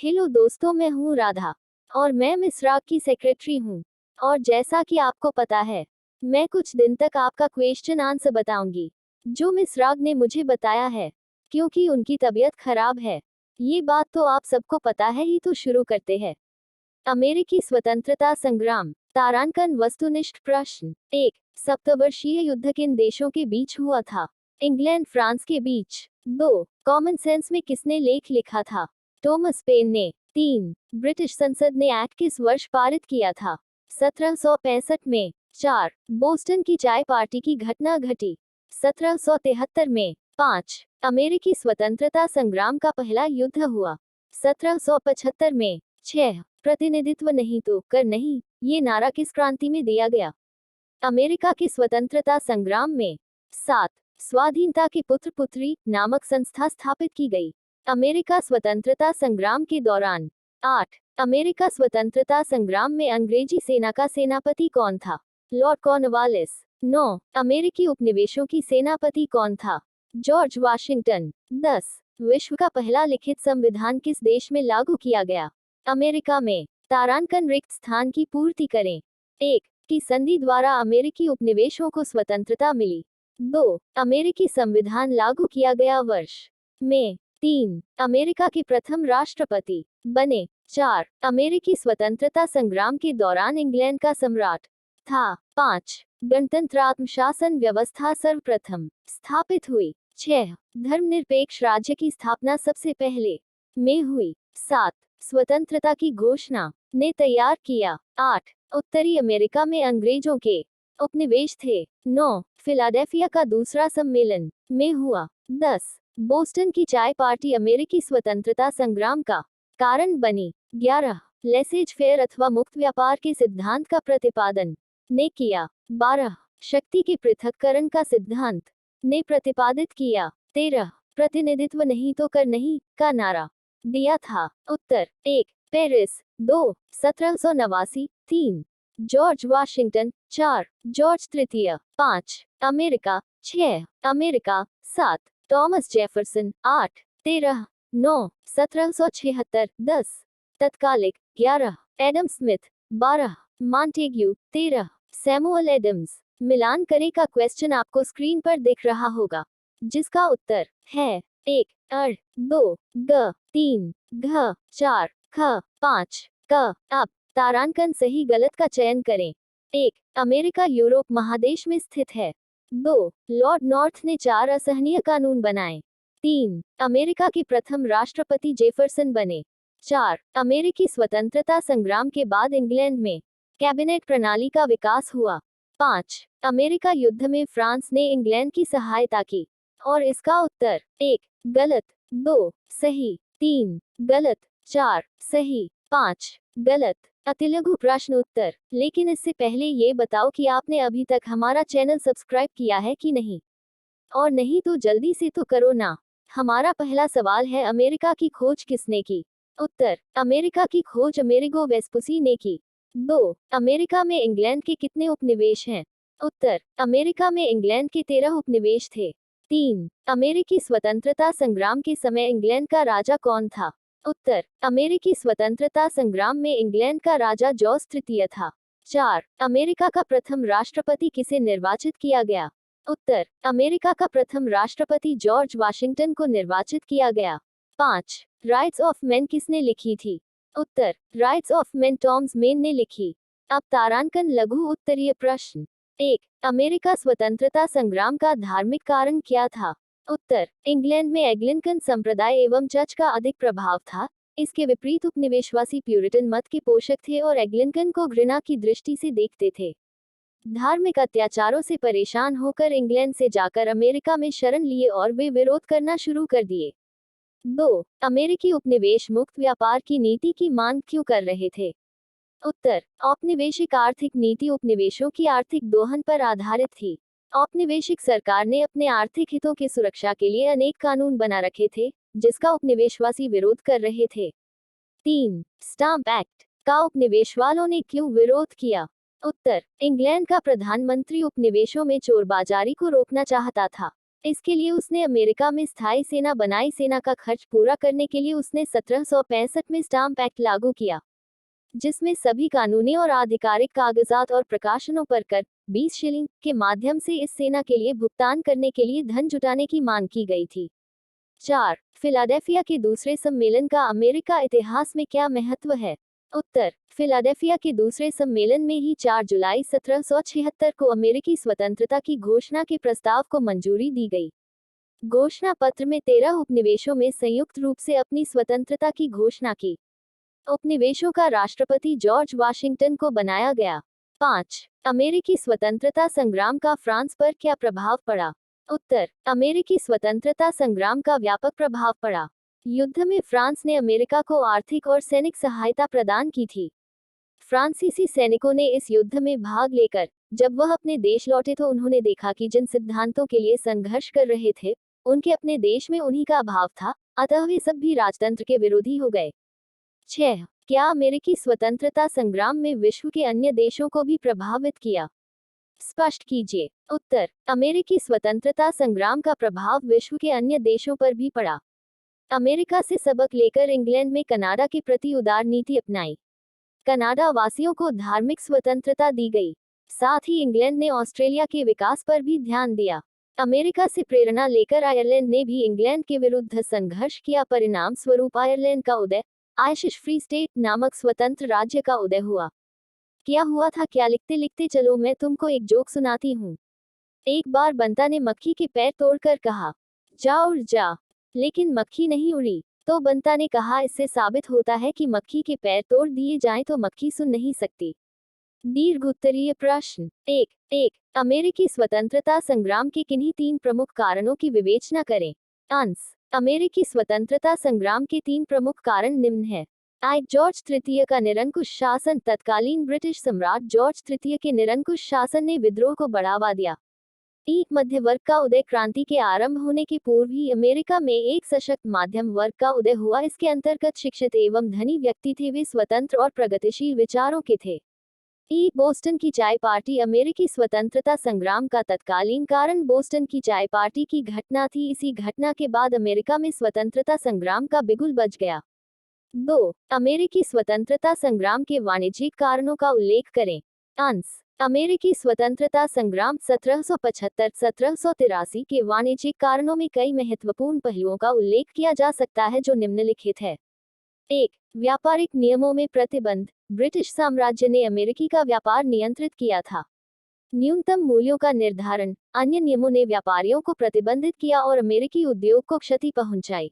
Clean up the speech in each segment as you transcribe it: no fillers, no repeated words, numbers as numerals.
Hello दोस्तों, मैं हूँ राधा और मैं मिस राग की सेक्रेटरी हूँ। और जैसा कि आपको पता है, मैं कुछ दिन तक आपका क्वेश्चन आंसर बताऊंगी जो मिस राग ने मुझे बताया है, क्योंकि उनकी तबीयत खराब है। ये बात तो आप सबको पता है ही, तो शुरू करते हैं। अमेरिकी स्वतंत्रता संग्राम। तारांकन वस्तुनिष्ठ प्रश्न। 1. सप्तवर्षीय युद्ध किन देशों के बीच हुआ था? इंग्लैंड फ्रांस के बीच। 2. कॉमन सेंस में किसने लेख लिखा था? टॉमस पेन ने। 3. ब्रिटिश संसद ने एक्ट किस वर्ष पारित किया था? 1765 में। 4. बोस्टन की चाय पार्टी की घटना घटी 1773 में। 5. अमेरिकी स्वतंत्रता संग्राम का पहला युद्ध हुआ 1775 में। 6. प्रतिनिधित्व नहीं तो कर नहीं, ये नारा किस क्रांति में दिया गया? अमेरिका के स्वतंत्रता संग्राम में। 7. स्वाधीनता के पुत्र पुत्री नामक संस्था स्थापित की गई अमेरिका स्वतंत्रता संग्राम के दौरान। 8. अमेरिका स्वतंत्रता संग्राम में अंग्रेजी सेना का सेनापति कौन था? Lord Cornwallis. 9. अमेरिकी उपनिवेशों की सेनापति कौन था? George Washington. 10. विश्व का पहला लिखित संविधान किस देश में लागू किया गया? अमेरिका में। तारांकन रिक्त स्थान की पूर्ति करें। 1. की संधि द्वारा अमेरिकी उपनिवेशों को स्वतंत्रता मिली। 2. अमेरिकी संविधान लागू किया गया वर्ष में। 3. अमेरिका के प्रथम राष्ट्रपति बने। 4. अमेरिकी स्वतंत्रता संग्राम के दौरान इंग्लैंड का सम्राट था। 5. गणतंत्रात्म शासन व्यवस्था सर्वप्रथम स्थापित हुई। 6. धर्मनिरपेक्ष राज्य की स्थापना सबसे पहले में हुई। 7. स्वतंत्रता की घोषणा ने तैयार किया। 8. उत्तरी अमेरिका में अंग्रेजों के उपनिवेश थे। 9. फिलाडेल्फिया का दूसरा सम्मेलन में हुआ। 10. बोस्टन की चाय पार्टी अमेरिकी स्वतंत्रता संग्राम का कारण बनी। 11. लेसेज फेयर अथवा मुक्त व्यापार के सिद्धांत का प्रतिपादन ने किया। 12. शक्ति के पृथक्करण का सिद्धांत ने प्रतिपादित किया। 13. प्रतिनिधित्व नहीं तो कर नहीं का नारा दिया था। उत्तर। 1. पेरिस। 2. 1789। 3. George Washington. 4. जॉर्ज तृतीय। 5. अमेरिका। 6. अमेरिका। 7. Thomas Jefferson. 8. 13. 9. 1776। 10. तत्कालिक। 11. Adam Smith. 12. Montague. 13. Samuel Adams. मिलान करें का क्वेश्चन आपको स्क्रीन पर दिख रहा होगा, जिसका उत्तर है 1. अर 2. ग 3. घ 4. ख 5. क। अब तारांकन सही गलत का चयन करें। 1. अमेरिका यूरोप महादेश में स्थित है। 2. लॉर्ड नॉर्थ ने 4 असहनीय कानून बनाए। 3. अमेरिका के प्रथम राष्ट्रपति जेफरसन बने। 4. अमेरिकी स्वतंत्रता संग्राम के बाद इंग्लैंड में कैबिनेट प्रणाली का विकास हुआ। 5. अमेरिका युद्ध में फ्रांस ने इंग्लैंड की सहायता की। और इसका उत्तर 1. गलत। 2. सही। 3. गलत। 4. सही। 5. गलत। अतिलघु प्रश्न उत्तर। लेकिन इससे पहले ये बताओ कि आपने अभी तक हमारा चैनल सब्सक्राइब किया है कि नहीं, और नहीं तो जल्दी से तो करो ना। हमारा पहला सवाल है, अमेरिका की खोज किसने की? उत्तर। अमेरिका की खोज अमेरिगो वेस्पुसी ने की। 2. अमेरिका में इंग्लैंड के कितने उपनिवेश हैं? उत्तर। अमेरिका में इंग्लैंड के 13 उपनिवेश थे। 3. अमेरिकी स्वतंत्रता संग्राम के समय इंग्लैंड का राजा कौन था? उत्तर। अमेरिकी स्वतंत्रता संग्राम में इंग्लैंड का राजा जॉर्ज तृतीय था। 4. अमेरिका का प्रथम राष्ट्रपति किसे निर्वाचित किया गया? उत्तर। अमेरिका का प्रथम राष्ट्रपति जॉर्ज वाशिंगटन को निर्वाचित किया गया। 5. राइट्स ऑफ मैन किसने लिखी थी? उत्तर। Rights of man Thomas Paine ने लिखी। अब तारांकन लघु उत्तरीय प्रश्न। 1. अमेरिका स्वतंत्रता संग्राम का धार्मिक कारण क्या था? उत्तर। इंग्लैंड में एंग्लिकन संप्रदाय एवं चर्च का अधिक प्रभाव था। इसके विपरीत उपनिवेशवासी प्यूरिटन मत के पोषक थे और एंग्लिकन को घृणा की दृष्टि से देखते थे। धार्मिक अत्याचारों से परेशान होकर इंग्लैंड से जाकर अमेरिका में शरण लिए और वे विरोध करना शुरू कर दिए। 2. अमेरिकी उपनिवेश मुक्त व्यापार की नीति की मांग क्यों कर रहे थे? उत्तर। औपनिवेशिक आर्थिक नीति उपनिवेशों की आर्थिक दोहन पर आधारित थी। औपनिवेशिक सरकार ने अपने आर्थिक हितों की सुरक्षा के लिए अनेक कानून बना रखे थे, जिसका उपनिवेशवासी विरोध कर रहे थे। 3. स्टाम्प एक्ट का उपनिवेश वालों ने क्यों विरोध किया? उत्तर। इंग्लैंड का प्रधानमंत्री उपनिवेशों में चोरबाजारी को रोकना चाहता था। इसके लिए उसने अमेरिका में स्थायी सेना बनाई। सेना का खर्च पूरा करने के लिए उसने 1765 में स्टाम्प एक्ट लागू किया, जिसमें सभी कानूनी और आधिकारिक कागजात और प्रकाशनों पर कर 20 शिलिंग के माध्यम से इस सेना के लिए भुगतान करने के लिए धन जुटाने की मांग की गई थी। 4. फिलाडेल्फिया के दूसरे सम्मेलन का अमेरिका इतिहास में क्या महत्व है? उत्तर, फिलाडेल्फिया के दूसरे सम्मेलन में ही 4 जुलाई 1776 को अमेरिकी स्वतंत्रता की घोषणा के प्रस्ताव को मंजूरी दी गई। घोषणा पत्र में 13 उपनिवेशों में संयुक्त रूप से अपनी स्वतंत्रता की घोषणा की। उपनिवेशों का राष्ट्रपति जॉर्ज वाशिंगटन को बनाया गया। 5. अमेरिकी स्वतंत्रता संग्राम का फ्रांस पर क्या प्रभाव पड़ा? उत्तर, अमेरिकी स्वतंत्रता संग्राम का व्यापक प्रभाव पड़ा। युद्ध में फ्रांस ने अमेरिका को आर्थिक और सैनिक सहायता प्रदान की थी। फ्रांसीसी सैनिकों ने इस युद्ध में भाग लेकर जब वह अपने देश लौटे तो उन्होंने देखा कि जिन सिद्धांतों के लिए संघर्ष कर रहे थे, उनके अपने देश में उन्हीं का अभाव था, अतः वे सब भी राजतंत्र के विरोधी हो गए। 6. क्या अमेरिकी स्वतंत्रता संग्राम में विश्व के अन्य देशों को भी प्रभावित किया? स्पष्ट कीजिए। उत्तर, अमेरिकी स्वतंत्रता संग्राम का प्रभाव विश्व के अन्य देशों पर भी पड़ा। अमेरिका से सबक लेकर इंग्लैंड में कनाडा के प्रति उदार नीति अपनाई। कनाडा वासियों को धार्मिक स्वतंत्रता दी गई। साथ ही इंग्लैंड ने ऑस्ट्रेलिया के विकास पर भी ध्यान दिया। अमेरिका से प्रेरणा लेकर आयरलैंड ने भी इंग्लैंड के विरुद्ध संघर्ष किया। परिणाम स्वरूप आयरलैंड का उदय, आयरिश फ्री स्टेट नामक स्वतंत्र राज्य का उदय हुआ। क्या हुआ था? क्या लिखते लिखते चलो मैं तुमको एक जोक सुनाती हूँ। एक बार बंता ने मक्खी के पैर तोड़कर कहा, जा उड़ जा, लेकिन मक्खी नहीं उड़ी। तो बंता ने कहा, इससे साबित होता है कि मक्खी के पैर तोड़ दिए जाएं तो मक्खी सुन नहीं सकती। दीर्घ उत्तरीय प्रश्न 1. अमेरिकी स्वतंत्रता संग्राम के किन्हीं 3 प्रमुख कारणों की विवेचना करें। आंसर, अमेरिकी स्वतंत्रता संग्राम के 3 प्रमुख कारण निम्न है। जॉर्ज तृतीय का निरंकुश शासन। तत्कालीन ब्रिटिश सम्राट जॉर्ज तृतीय के निरंकुश शासन ने विद्रोह को बढ़ावा दिया। मध्य वर्ग का उदय। क्रांति के आरंभ होने के पूर्व ही अमेरिका में एक सशक्त मध्यम वर्ग का उदय हुआ। इसके अंतर्गत शिक्षित एवं धनी व्यक्ति थे। वे स्वतंत्र और प्रगतिशील विचारों के थे। बोस्टन की चाय पार्टी। अमेरिकी स्वतंत्रता संग्राम का तत्कालीन कारण बोस्टन की चाय पार्टी की घटना थी। इसी घटना के बाद अमेरिका में स्वतंत्रता संग्राम का बिगुल बज गया। 2. अमेरिकी स्वतंत्रता संग्राम के वाणिज्यिक कारणों का उल्लेख करें। आंसर, अमेरिकी स्वतंत्रता संग्राम 1775-1783 के वाणिज्यिक कारणों में कई महत्वपूर्ण पहलुओं का उल्लेख किया जा सकता है जो निम्नलिखित है। 1. व्यापारिक नियमों में प्रतिबंध। ब्रिटिश साम्राज्य ने अमेरिकी का व्यापार नियंत्रित किया था। न्यूनतम मूल्यों का निर्धारण। अन्य नियमों ने व्यापारियों को प्रतिबंधित किया और अमेरिकी उद्योग को क्षति पहुंचाई।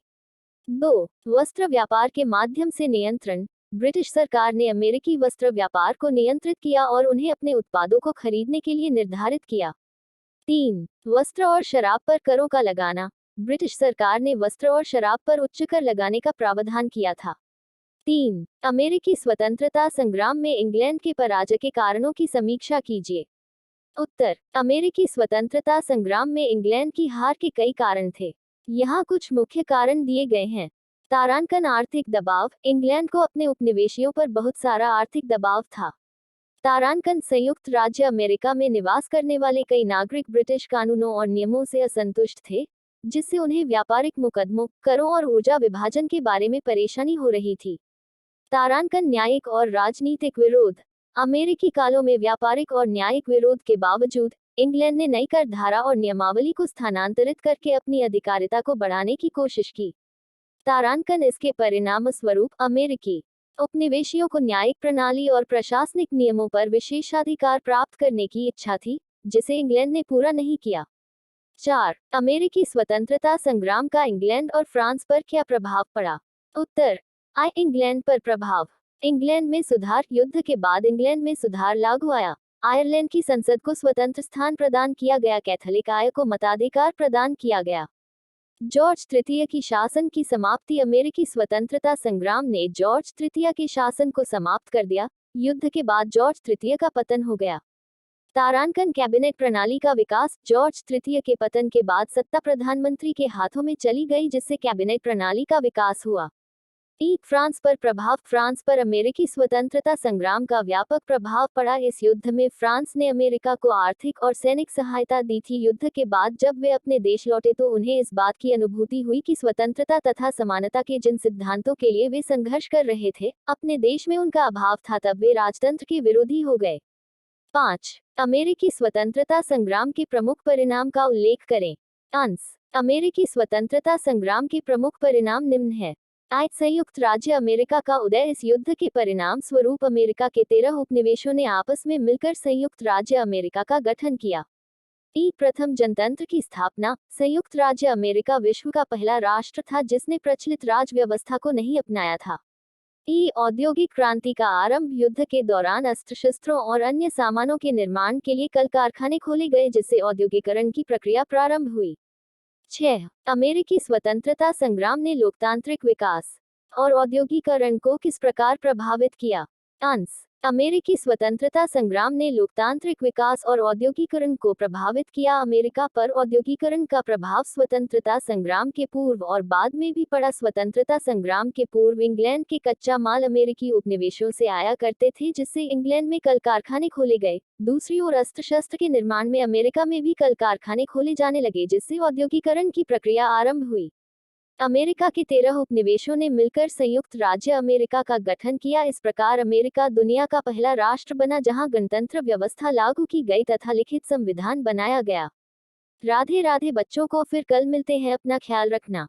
2. वस्त्र व्यापार के माध्यम से नियंत्रण। ब्रिटिश सरकार ने अमेरिकी वस्त्र व्यापार को नियंत्रित किया और उन्हें अपने उत्पादों को खरीदने के लिए निर्धारित किया। 3. वस्त्र और शराब पर करों का लगाना। ब्रिटिश सरकार ने वस्त्र और शराब पर उच्च कर लगाने का प्रावधान किया था। 3. अमेरिकी स्वतंत्रता संग्राम में इंग्लैंड के पराजय के कारणों की समीक्षा कीजिए। उत्तर, अमेरिकी स्वतंत्रता संग्राम में इंग्लैंड की हार के कई कारण थे। यहाँ कुछ मुख्य कारण दिए गए हैं। तारांकन। आर्थिक दबाव। इंग्लैंड को अपने उपनिवेशियों पर बहुत सारा आर्थिक दबाव था। तारांकन। संयुक्त राज्य अमेरिका में निवास करने वाले कई नागरिक ब्रिटिश कानूनों और नियमों से असंतुष्ट थे, जिससे उन्हें व्यापारिक मुकदमों, करों और ऊर्जा विभाजन के बारे में परेशानी हो रही थी। तारांकन। न्यायिक और राजनीतिक विरोध। अमेरिकी कालों में व्यापारिक और न्यायिक विरोध के बावजूद इंग्लैंड ने नई कर धारा और नियमावली को स्थानांतरित करके अपनी अधिकारिता को बढ़ाने की कोशिश की। तारांकन। इसके परिणाम स्वरूप अमेरिकी उपनिवेशियों को न्यायिक प्रणाली और प्रशासनिक नियमों पर विशेषाधिकार प्राप्त करने की इच्छा थी, जिसे इंग्लैंड ने पूरा नहीं किया। 4. अमेरिकी स्वतंत्रता संग्राम का इंग्लैंड और फ्रांस पर क्या प्रभाव पड़ा? उत्तर, इंग्लैंड पर प्रभाव। इंग्लैंड में सुधार। युद्ध के बाद इंग्लैंड में सुधार लागू आया। आयरलैंड की संसद को स्वतंत्र स्थान प्रदान किया गया। कैथोलिक आय को मताधिकार प्रदान किया गया। जॉर्ज तृतीय की शासन की समाप्ति। अमेरिकी स्वतंत्रता संग्राम ने जॉर्ज तृतीय के शासन को समाप्त कर दिया। युद्ध के बाद जॉर्ज तृतीय का पतन हो गया। तारांकन। कैबिनेट प्रणाली का विकास। जॉर्ज तृतीय के पतन के बाद सत्ता प्रधानमंत्री के हाथों में चली गई, जिससे कैबिनेट प्रणाली का विकास हुआ। फ्रांस पर प्रभाव। फ्रांस पर अमेरिकी स्वतंत्रता संग्राम का व्यापक प्रभाव पड़ा। इस युद्ध में फ्रांस ने अमेरिका को आर्थिक और सैनिक सहायता दी थी। युद्ध के बाद जब वे अपने देश लौटे तो उन्हें इस बात की अनुभूति हुई कि स्वतंत्रता तथा समानता के जिन सिद्धांतों के लिए वे संघर्ष कर रहे थे, अपने देश में उनका अभाव था। तब वे राजतंत्र के विरोधी हो गए। 5. अमेरिकी स्वतंत्रता संग्राम के प्रमुख परिणाम का उल्लेख करें। अंश। अमेरिकी स्वतंत्रता संग्राम के प्रमुख परिणाम निम्न है। संयुक्त राज्य अमेरिका का उदय। इस युद्ध के परिणाम स्वरूप अमेरिका के 13 उपनिवेशों ने आपस में मिलकर संयुक्त राज्य अमेरिका का गठन किया। प्रथम जनतंत्र की स्थापना। संयुक्त राज्य अमेरिका विश्व का पहला राष्ट्र था जिसने प्रचलित राज व्यवस्था को नहीं अपनाया था। औद्योगिक क्रांति का आरंभ। युद्ध के दौरान अस्त्र शस्त्रों और अन्य सामानों के निर्माण के लिए कल कारखाने खोले गए जिससे औद्योगिकरण की प्रक्रिया प्रारंभ हुई। 6. अमेरिकी स्वतंत्रता संग्राम ने लोकतांत्रिक विकास और औद्योगिकरण को किस प्रकार प्रभावित किया। अंश। अमेरिकी स्वतंत्रता संग्राम ने लोकतांत्रिक विकास और औद्योगिकरण को प्रभावित किया। अमेरिका पर औद्योगिकरण का प्रभाव स्वतंत्रता संग्राम के पूर्व और बाद में भी पड़ा। स्वतंत्रता संग्राम के पूर्व इंग्लैंड के कच्चा माल अमेरिकी उपनिवेशों से आया करते थे जिससे इंग्लैंड में कल कारखाने खोले गए। दूसरी ओर अस्त्र शस्त्र के निर्माण में अमेरिका में भी कल कारखाने खोले जाने लगे जिससे औद्योगिकरण की प्रक्रिया आरंभ हुई। अमेरिका के 13 उपनिवेशों ने मिलकर संयुक्त राज्य अमेरिका का गठन किया। इस प्रकार अमेरिका दुनिया का पहला राष्ट्र बना जहां गणतंत्र व्यवस्था लागू की गई तथा लिखित संविधान बनाया गया। राधे राधे बच्चों को, फिर कल मिलते हैं। अपना ख्याल रखना।